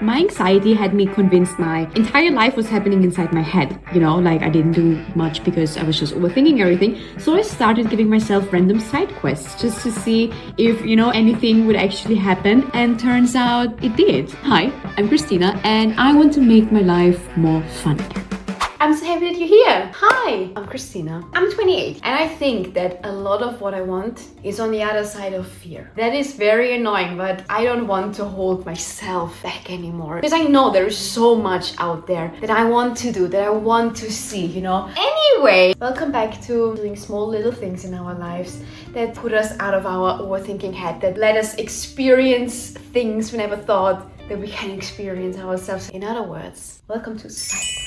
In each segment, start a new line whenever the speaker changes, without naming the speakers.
My anxiety had me convinced my entire life was happening inside my head. Like I didn't do much because I was just overthinking everything. So I started giving myself random side quests just to see if, anything would actually happen. And turns out it did. Hi, I'm Christina and I want to make my life more fun again. I'm so happy that you're here. Hi, I'm Christina. I'm 28 and I think that a lot of what I want is on the other side of fear. That is very annoying, but I don't want to hold myself back anymore because I know there is so much out there that I want to do, that I want to see, Anyway, welcome back to doing small little things in our lives that put us out of our overthinking head, that let us experience things we never thought that we can experience ourselves. In other words, welcome to Side Quest.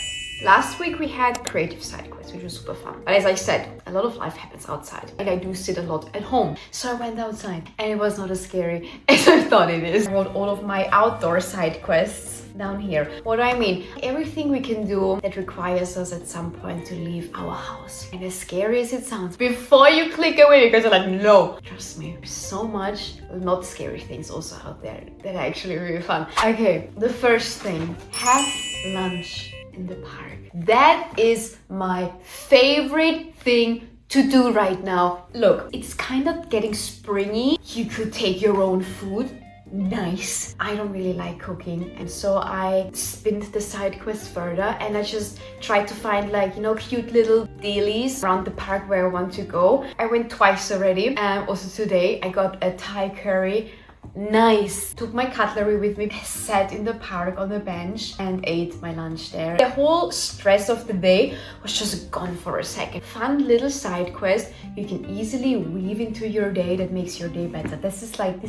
Last week we had creative side quests, which was super fun. But as I said, a lot of life happens outside and I do sit a lot at home. So I went outside and it was not as scary as I thought it is. I wrote all of my outdoor side quests down here. What do I mean? Everything we can do that requires us at some point to leave our house. And as scary as it sounds, before you click away because you're like, no, trust me, there's so much not scary things also out there that are actually really fun. Okay, the first thing, have lunch in the park. That is my favorite thing to do right now. Look, it's kind of getting springy. You could take your own food. Nice. I don't really like cooking, and so I spinned the side quest further and I just tried to find cute little dealies around the park where I want to go. I went twice already. Also today I got a Thai curry. Nice. Took my cutlery with me, sat in the park on the bench and ate my lunch there. The whole stress of the day was just gone for a second. Fun little side quest you can easily weave into your day that makes your day better. This is like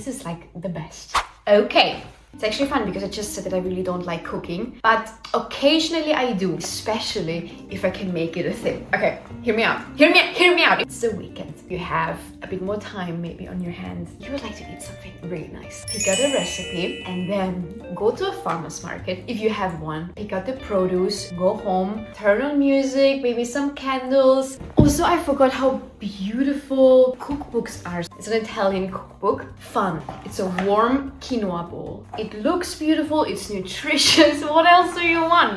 the best. Okay. It's actually fun because I just said that I really don't like cooking, but occasionally I do, especially if I can make it a thing. Okay, hear me out. Hear me out. It's the weekend. You have a bit more time maybe on your hands. You would like to eat something really nice. Pick out a recipe and then go to a farmer's market if you have one. Pick out the produce, go home, turn on music, maybe some candles. Also, I forgot how beautiful cookbooks are. It's an Italian cookbook. Fun. It's a warm quinoa bowl. It looks beautiful, it's nutritious. What else do you want,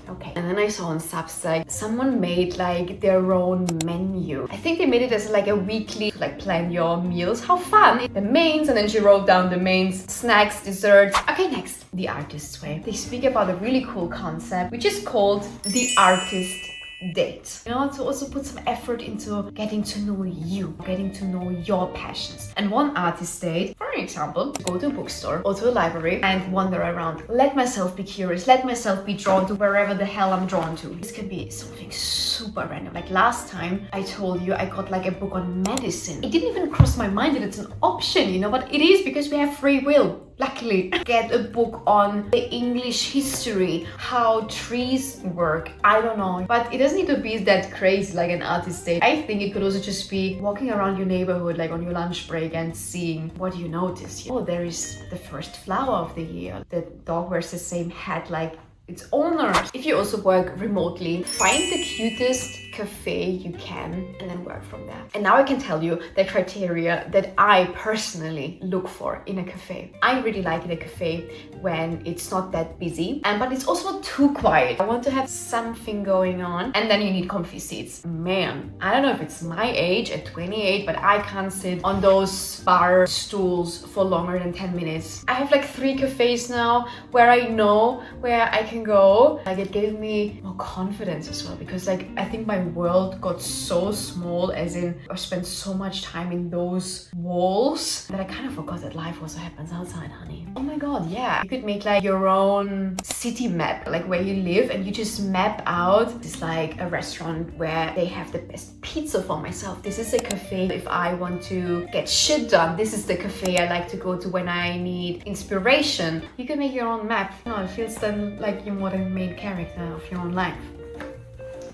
Okay, and then I saw on Substack someone made their own menu. I think they made it as a weekly to plan your meals. How fun! The mains, and then she wrote down the mains, snacks, desserts. Okay, next, the artist's way. They speak about a really cool concept which is called the artist date. To also put some effort into getting to know you, getting to know your passions. And one artist date, for example, go to a bookstore or to a library and wander around. Let myself be curious, let myself be drawn to wherever the hell I'm drawn to. This can be something super random. Last time I told you I got a book on medicine. It didn't even cross my mind that it's an option, but it is because we have free will. Luckily, get a book on the English history, how trees work. I don't know, but it doesn't need to be that crazy like an artist date. I think it could also just be walking around your neighborhood on your lunch break and seeing what do you notice. Oh, there is the first flower of the year. The dog wears the same hat like its owner. If you also work remotely, find the cutest cafe you can and then work from there. And now I can tell you the criteria that I personally look for in a cafe. I really like in a cafe when it's not that busy, but it's also not too quiet. I want to have something going on, and then you need comfy seats. Man, I don't know if it's my age at 28, but I can't sit on those bar stools for longer than 10 minutes. I have 3 cafes now where I know where I can go. It gave me more confidence as well because I think my world got so small, as in I spent so much time in those walls that I kind of forgot that life also happens outside, honey. Oh my god, yeah. You could make your own city map, where you live, and you just map out. It's a restaurant where they have the best pizza for myself. This is a cafe if I want to get shit done. This is the cafe I like to go to when I need inspiration. You can make your own map. It feels then like you're more the main character of your own life,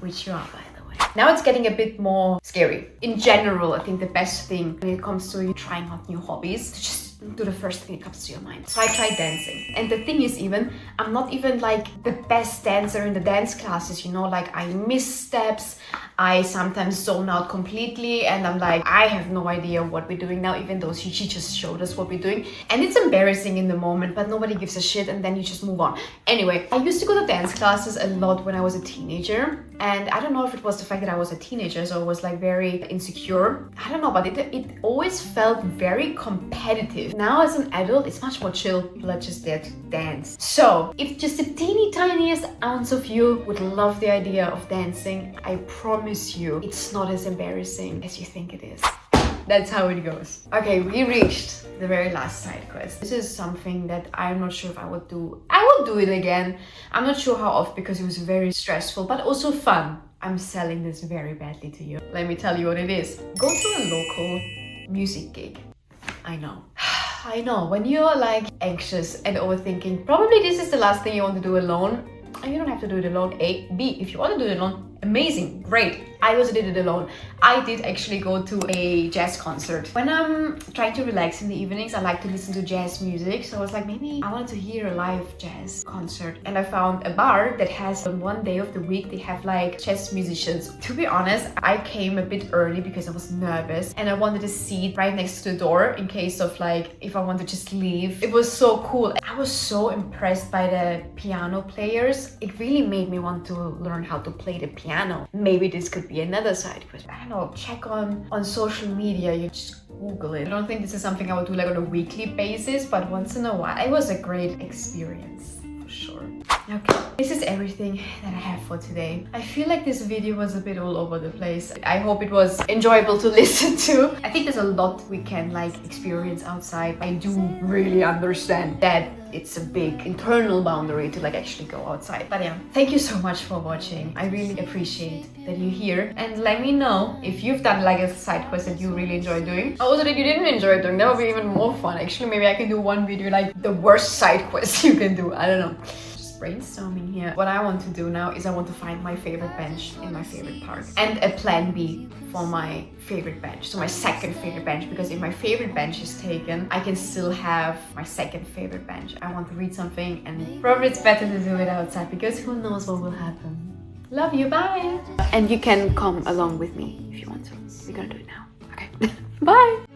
which you are, by the way. Now it's getting a bit more scary. In general, I think the best thing when it comes to trying out new hobbies is to just do the first thing that comes to your mind. So I tried dancing. And the thing is even, I'm not even like the best dancer in the dance classes, you know, like I miss steps. I sometimes zone out completely and I'm like, I have no idea what we're doing now, even though she just showed us what we're doing. And it's embarrassing in the moment, but nobody gives a shit and then you just move on. Anyway, I used to go to dance classes a lot when I was a teenager. And I don't know if it was the fact that I was a teenager, so I was like very insecure. I don't know, but it always felt very competitive. Now as an adult, it's much more chill. Let's just dance. So if just the teeny tiniest ounce of you would love the idea of dancing, I promise you it's not as embarrassing as you think it is. That's how it goes. Okay, we reached the very last side quest. This is something that I'm not sure if I would do. I will do it again. I'm not sure how often because it was very stressful, but also fun. I'm selling this very badly to you. Let me tell you what it is. Go to a local music gig. I know. I know, when you're like anxious and overthinking, probably this is the last thing you want to do alone. And you don't have to do it alone. A. B. If you want to do it alone, amazing, great. I also did it alone. I did actually go to a jazz concert. When I'm trying to relax in the evenings, I like to listen to jazz music. So I was like, maybe I wanted to hear a live jazz concert. And I found a bar that has on one day of the week, they have like jazz musicians. To be honest, I came a bit early because I was nervous and I wanted a seat right next to the door in case of like, if I want to just leave. It was so cool. I was so impressed by the piano players. It really made me want to learn how to play the piano. Maybe this could be another side quest. I don't know, check on social media, you just Google it. I don't think this is something I would do like on a weekly basis, but once in a while. It was a great experience, for sure. Okay, this is everything that I have for today. I feel like this video was a bit all over the place. I hope it was enjoyable to listen to. I think there's a lot we can like experience outside. I do really understand that it's a big internal boundary to like actually go outside. But yeah, thank you so much for watching. I really appreciate that you're here, and let me know if you've done like a side quest that you really enjoy doing. Also that you didn't enjoy doing, that would be even more fun. Actually, maybe I can do one video like the worst side quest you can do. I don't know. Brainstorming here. What I want to do now is I want to find my favorite bench in my favorite park and a plan B for my favorite bench. So my second favorite bench, because if my favorite bench is taken, I can still have my second favorite bench. I want to read something and probably it's better to do it outside because who knows what will happen. Love you, bye! And you can come along with me if you want to. We're gonna do it now. Okay, bye!